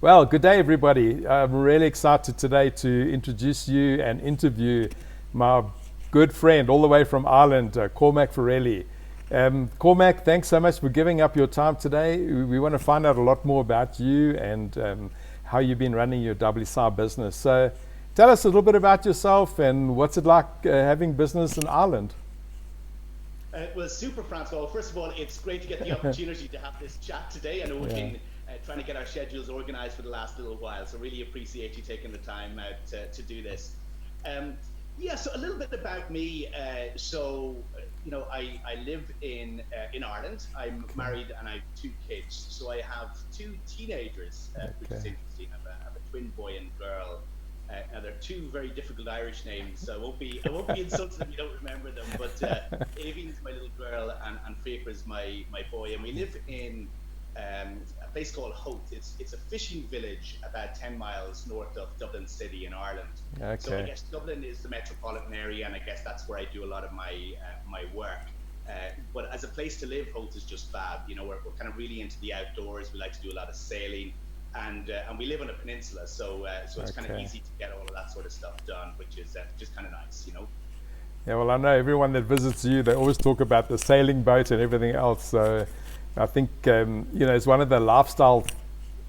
Well, good day, everybody. I'm really excited today to introduce you and interview my good friend all the way from Ireland, Cormac Farrelly. Cormac, thanks so much for giving up your time today. We want to find out a lot more about you and how you've been running your WSI business. So tell us a little bit about yourself and what's it like having business in Ireland? Well, super, Francois. Well, first of all, it's great to get the opportunity to have this chat today. I know we've been trying to get our schedules organized for the last little while, so really appreciate you taking the time out to do this. So a little bit about me. I live in Ireland. I'm married and I have two kids. So I have two teenagers, which is interesting. I have a twin boy and girl. Now they're two very difficult Irish names, so I won't be insulted if you don't remember them. But Avian's my little girl, and Faker's my boy, and we live in a place called Howth. It's a fishing village about 10 miles north of Dublin City in Ireland. Okay. So I guess Dublin is the metropolitan area, and I guess that's where I do a lot of my work. But as a place to live, Howth is just fab. You know, we're kind of really into the outdoors. We like to do a lot of sailing. And we live on a peninsula, so it's kind of easy to get all of that sort of stuff done, which is just kind of nice, you know. Yeah, well, I know everyone that visits you, they always talk about the sailing boat and everything else. So I think, it's one of the lifestyle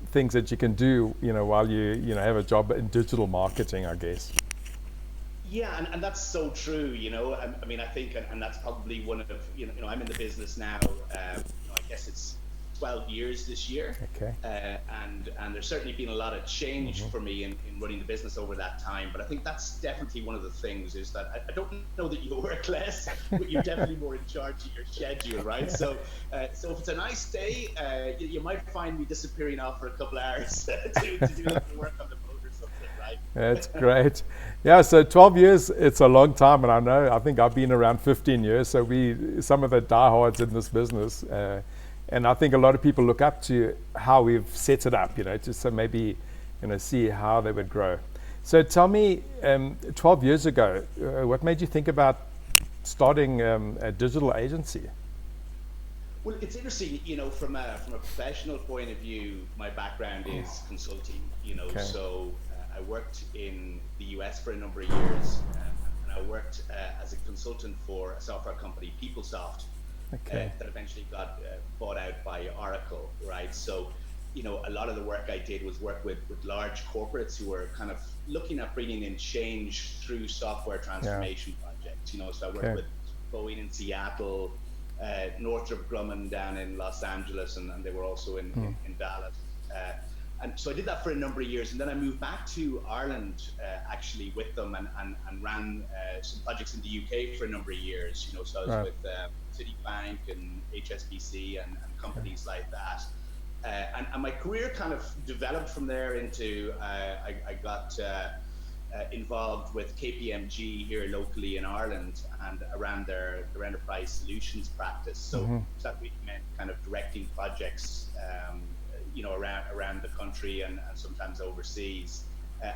things that you can do, while you have a job in digital marketing, I guess. Yeah, and that's so true, I mean, I think, and that's probably one of, I'm in the business now, I guess it's 12 years this year. Okay. And there's certainly been a lot of change for me in running the business over that time. But I think that's definitely one of the things is that I don't know that you work less, but you're definitely more in charge of your schedule, right? So if it's a nice day, you might find me disappearing off for a couple hours to do a little work on the boat or something, right? That's great. Yeah, so 12 years, it's a long time. And I think I've been around 15 years. So some of the diehards in this business, and I think a lot of people look up to how we've set it up, just so maybe, see how they would grow. So tell me, 12 years ago, what made you think about starting a digital agency? Well, it's interesting, from a professional point of view, my background is consulting, so I worked in the US for a number of years, and I worked as a consultant for a software company, PeopleSoft. That eventually got bought out by Oracle, right? So, a lot of the work I did was work with large corporates who were kind of looking at bringing in change through software transformation projects. So I worked with Boeing in Seattle, Northrop Grumman down in Los Angeles, and they were also in Dallas. And so I did that for a number of years, and then I moved back to Ireland actually with them and ran some projects in the UK for a number of years. So I was with Citibank and HSBC and companies like that. And my career kind of developed from there into, I got involved with KPMG here locally in Ireland and around their enterprise solutions practice. So that really meant kind of directing projects around the country and sometimes overseas.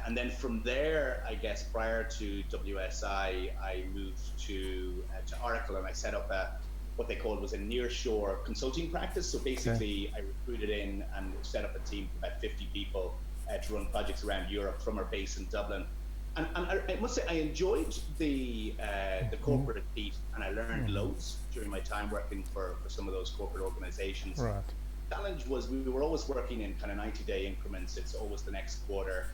And then from there, I guess prior to WSI, I moved to Oracle, and I set up what they called was a nearshore consulting practice. So basically, I recruited in and set up a team of about 50 people to run projects around Europe from our base in Dublin. And I must say, I enjoyed the corporate piece, and I learned loads during my time working for some of those corporate organizations. Right. The challenge was we were always working in kind of 90-day increments. It's always the next quarter.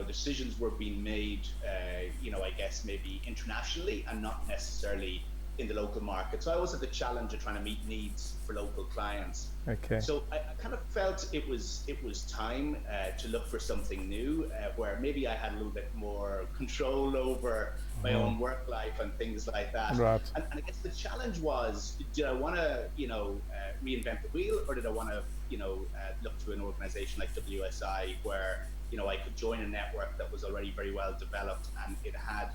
Decisions were being made, I guess maybe internationally and not necessarily in the local market. So I always had the challenge of trying to meet needs for local clients. Okay. So I kind of felt it was time to look for something new, where maybe I had a little bit more control over my own work life and things like that. Right. And I guess the challenge was, did I want to, reinvent the wheel, or did I want to, look to an organization like WSI where, I could join a network that was already very well developed and it had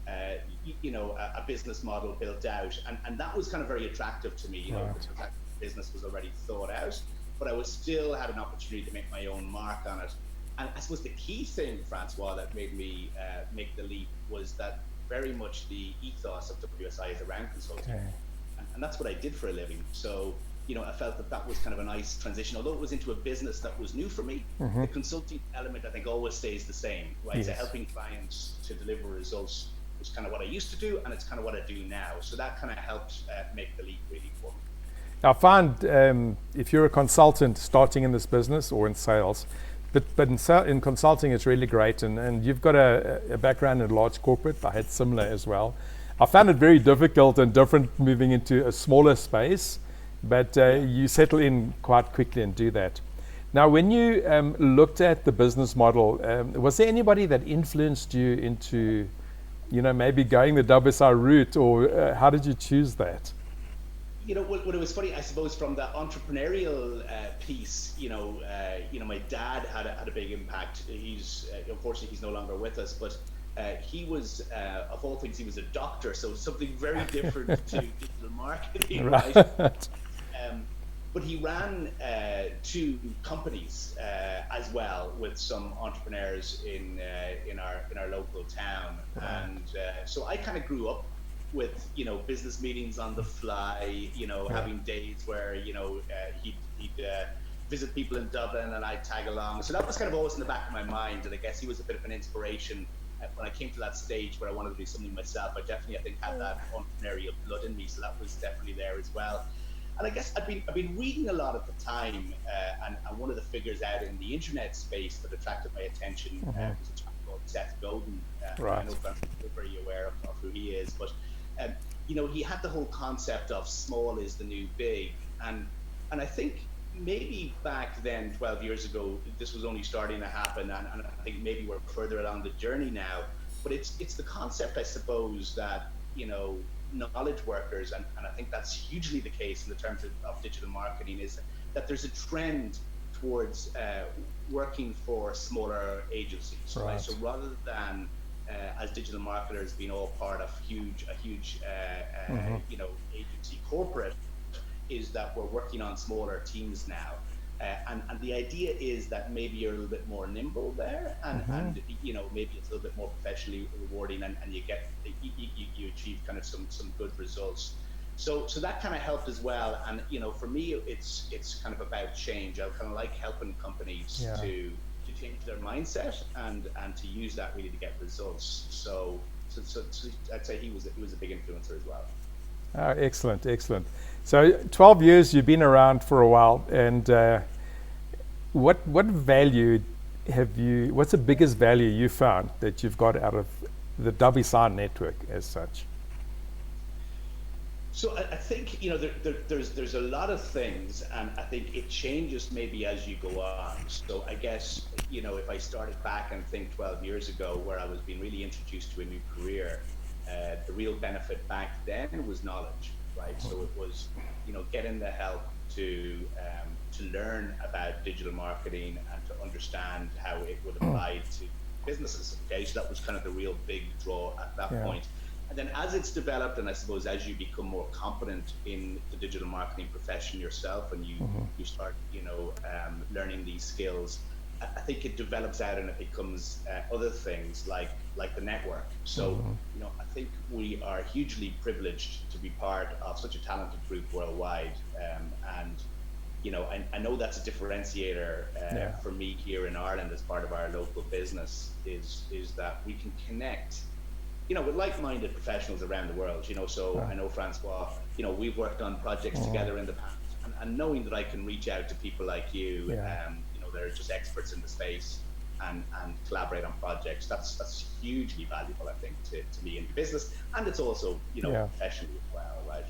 a business model built out, and that was kind of very attractive to me, because the business was already thought out, but I was still had an opportunity to make my own mark on it. And I suppose the key thing, Francois, that made me make the leap was that very much the ethos of WSI is around consulting, and that's what I did for a living. So I felt that was kind of a nice transition. Although it was into a business that was new for me, the consulting element, I think, always stays the same, right? Yes. So helping clients to deliver results was kind of what I used to do, and it's kind of what I do now. So that kind of helped make the leap really for me. I find if you're a consultant starting in this business or in sales, but in consulting it's really great, and you've got a background in large corporate. I had similar as well. I found it very difficult and different moving into a smaller space, but you settle in quite quickly and do that. Now, when you looked at the business model, was there anybody that influenced you into, maybe going the WSI route, or how did you choose that? What it was funny, I suppose, from the entrepreneurial piece, my dad had a big impact. He's unfortunately he's no longer with us, but he was, of all things, he was a doctor, so something very different to digital marketing, right? But he ran two companies as well with some entrepreneurs in our local town, and so I kind of grew up with business meetings on the fly, having days where he'd visit people in Dublin and I'd tag along. So that was kind of always in the back of my mind, and I guess he was a bit of an inspiration when I came to that stage where I wanted to do something myself. I think had that entrepreneurial blood in me, so that was definitely there as well. And I guess I've been reading a lot at the time, and one of the figures out in the internet space that attracted my attention was a chap called Seth Godin. Right. I know you're very aware of who he is, but he had the whole concept of small is the new big, and I think maybe back then, 12 years ago, this was only starting to happen, and I think maybe we're further along the journey now. But it's the concept, I suppose, that knowledge workers, and I think that's hugely the case in the terms of digital marketing, is that there's a trend towards working for smaller agencies. Right? So rather than as digital marketers being all part of a huge agency corporate, is that we're working on smaller teams now, and the idea is that maybe you're a little bit more nimble there, and maybe it's a little bit more professionally rewarding, and you achieve kind of some good results. So that kind of helped as well, and for me it's kind of about change. I kind of like helping companies to change their mindset and to use that really to get results. So I'd say he was a big influencer as well. Oh, excellent. So 12 years you've been around for a while, and what value what's the biggest value you found that you've got out of the WSI network as such? So I think there's a lot of things, and I think it changes maybe as you go on. So I guess if I started back and think 12 years ago, where I was being really introduced to a new career, the real benefit back then was knowledge, right? So it was getting the help to learn about digital marketing and to understand how it would apply to businesses. Okay, so that was kind of the real big draw at that point. And then as it's developed, and I suppose as you become more competent in the digital marketing profession yourself, and you start learning these skills, I think it develops out and it becomes other things like the network. So I think we are hugely privileged to be part of such a talented group worldwide, and I know that's a differentiator for me here in Ireland as part of our local business, is that we can connect with like-minded professionals around the world. So I know Francois, we've worked on projects together in the past, and knowing that I can reach out to people like you, they're just experts in the space, and collaborate on projects, that's hugely valuable, I think, to me in business, and it's also professionally as well, right?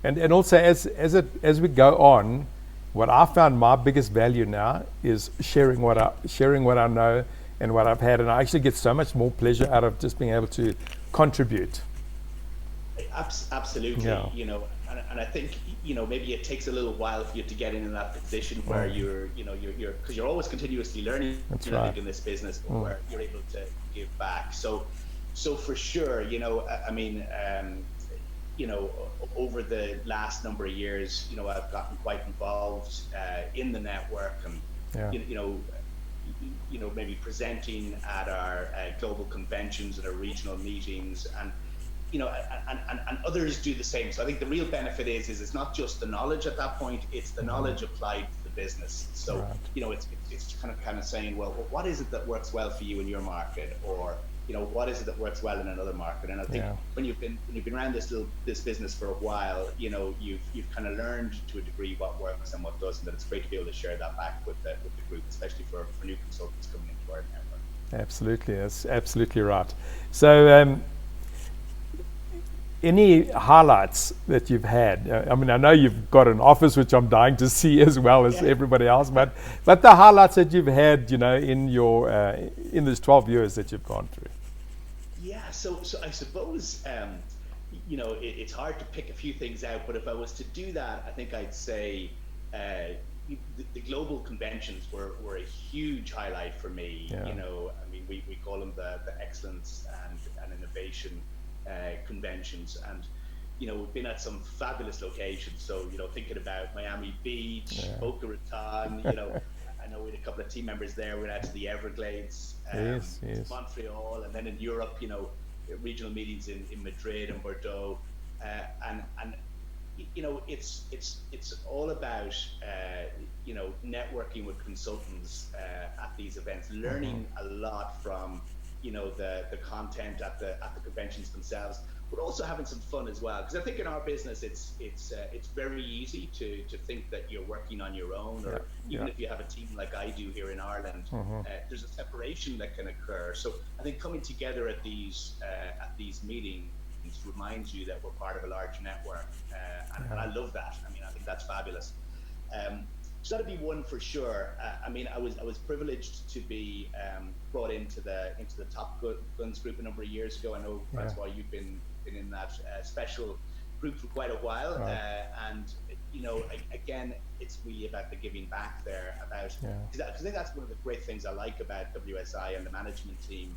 And also as we go on, what I found my biggest value now is sharing what I know and what I've had, and I actually get so much more pleasure out of just being able to contribute. Absolutely, and I think maybe it takes a little while for you to get in that position where you're because you're always continuously learning. That's I right. think in this business where you're able to give back. So for sure, I mean, over the last number of years, I've gotten quite involved in the network, and maybe presenting at our global conventions and our regional meetings, and you know, and others do the same. So I think the real benefit is it's not just the knowledge at that point, it's the knowledge applied to the business. So, Right. you know, it's kind of saying, well, what is it that works well for you in your market? Or, you know, what is it that works well in another market? And I think when you've been around this business for a while, you know, you've kind of learned to a degree what works and what doesn't. And it's great to be able to share that back with the group, especially for new consultants coming into our network. Absolutely, that's absolutely right. So, any highlights that you've had? I mean, I know you've got an office which I'm dying to see as well as everybody else, but the highlights that you've had, you know, in your in these 12 years that you've gone through. Yeah, so I suppose you know, it's hard to pick a few things out, but if I was to do that, I think I'd say the global conventions were a huge highlight for me. You know, I mean, we call them the excellence and innovation conventions, and you know, we've been at some fabulous locations. So, you know, thinking about Miami Beach, Boca Raton, you know, I know we had a couple of team members there. We went out to the Everglades, Montreal, and then in Europe, you know, regional meetings in Madrid and Bordeaux, and you know, it's all about you know, networking with consultants at these events, learning a lot from, you know, the content at the conventions themselves, but also having some fun as well. Because I think in our business, it's very easy to think that you're working on your own, or even if you have a team like I do here in Ireland, there's a separation that can occur. So I think coming together at these meetings reminds you that we're part of a large network, and I love that. I mean, I think that's fabulous. So that'd be one for sure. I mean, I was privileged to be brought into the Top Guns group a number of years ago. I know, Francois, you've been in that special group for quite a while, and you know, again, it's really about the giving back there. Because I think that's one of the great things I like about WSI and the management team,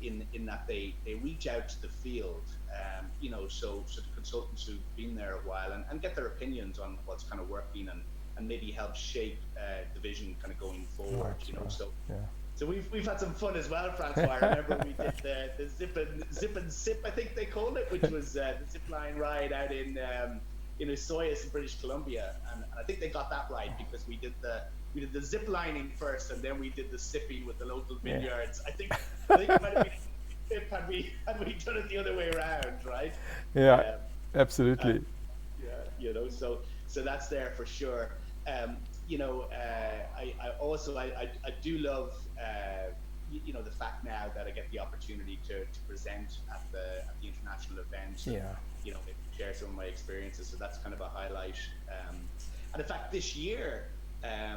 in that they reach out to the field, you know, so the consultants who've been there a while and get their opinions on what's kind of working and maybe help shape the vision kind of going forward, you know. So we've had some fun as well, Francois. I remember we did the zip and sip, I think they called it, which was the zip line ride out in Soyuz in British Columbia, and I think they got that right because we did the zip lining first, and then we did the sipping with the local vineyards. I think it might have been a sip had we done it the other way around, right? Yeah, absolutely. You know, so that's there for sure. You know, I do love you know, the fact now that I get the opportunity to present at the international event. You know, maybe share some of my experiences. So that's kind of a highlight. And in fact, this year, a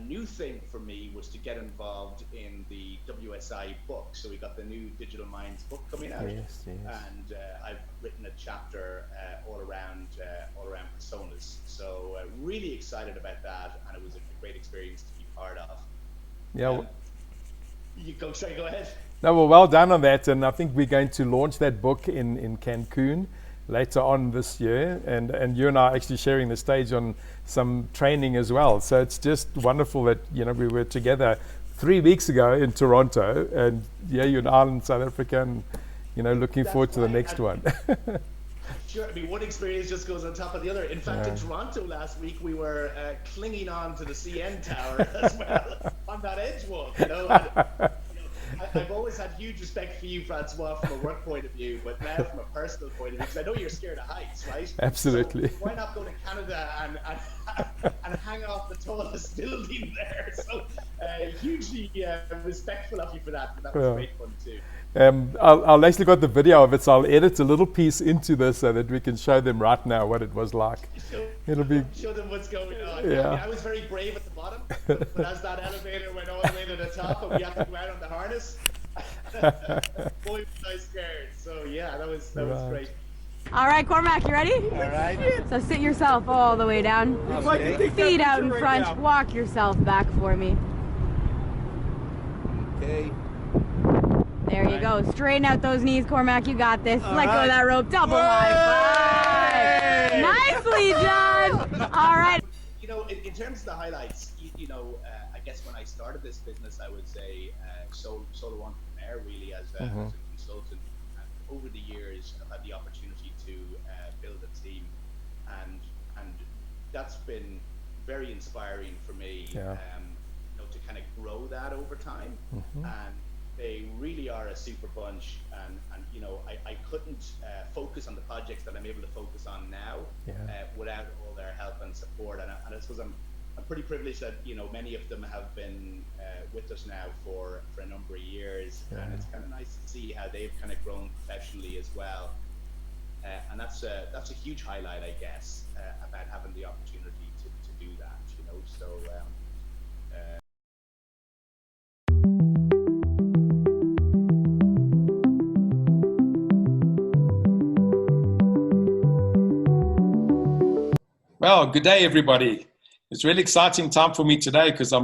new thing for me was to get involved in the WSI book. So we got the new Digital Minds book coming out, and I've written a chapter all around personas. So really excited about that, and it was a great experience to be part of. Go ahead. No, well done on that, and I think we're going to launch that book in Cancun later on this year, and you and I are actually sharing the stage on some training as well. So it's just wonderful that, you know, we were together 3 weeks ago in Toronto, and you're in Ireland, South Africa, and, you know, looking forward to the next one. Sure, I mean, one experience just goes on top of the other. In fact, in Toronto last week, we were clinging on to the CN Tower as well on that edge walk, you know. And, I've always had huge respect for you, Francois, from a work point of view, but now from a personal point of view, because I know you're scared of heights, right? Absolutely. So why not go to Canada and hang off the tallest building there? So hugely respectful of you for that, but that was great fun too. I'll actually got the video of it, so I'll edit a little piece into this so that we can show them right now what it was like. It'll be show them what's going on. Yeah. I mean, I was very brave at the bottom, but as that elevator went all the way to the top and we had to go out on the harness, boy, was I scared. So yeah, that was great. All right, Cormac, you ready? All right. So sit yourself all the way down. Okay. Feet out in front. Walk yourself back for me. Okay. There you go. Straighten out those knees, Cormac. You got this. Let go of that rope. Double high five. Nicely done. All right. You know, in terms of the highlights, you know, I guess when I started this business, I was a solo entrepreneur, really, as a consultant. over the years, I've had the opportunity to build a team, and that's been very inspiring for me. Yeah. You know, to kind of grow that over time, and they really are a super bunch. And you know, I couldn't focus on the projects that I'm able to focus on now without all their help and support. And I suppose I'm pretty privileged that, you know, many of them have been with us now for a number of years, and it's kind of nice to see how they've kind of grown professionally as well. And that's a huge highlight, I guess, about having the opportunity to do that, you know. So well, good day, everybody. It's really exciting time for me today because I'm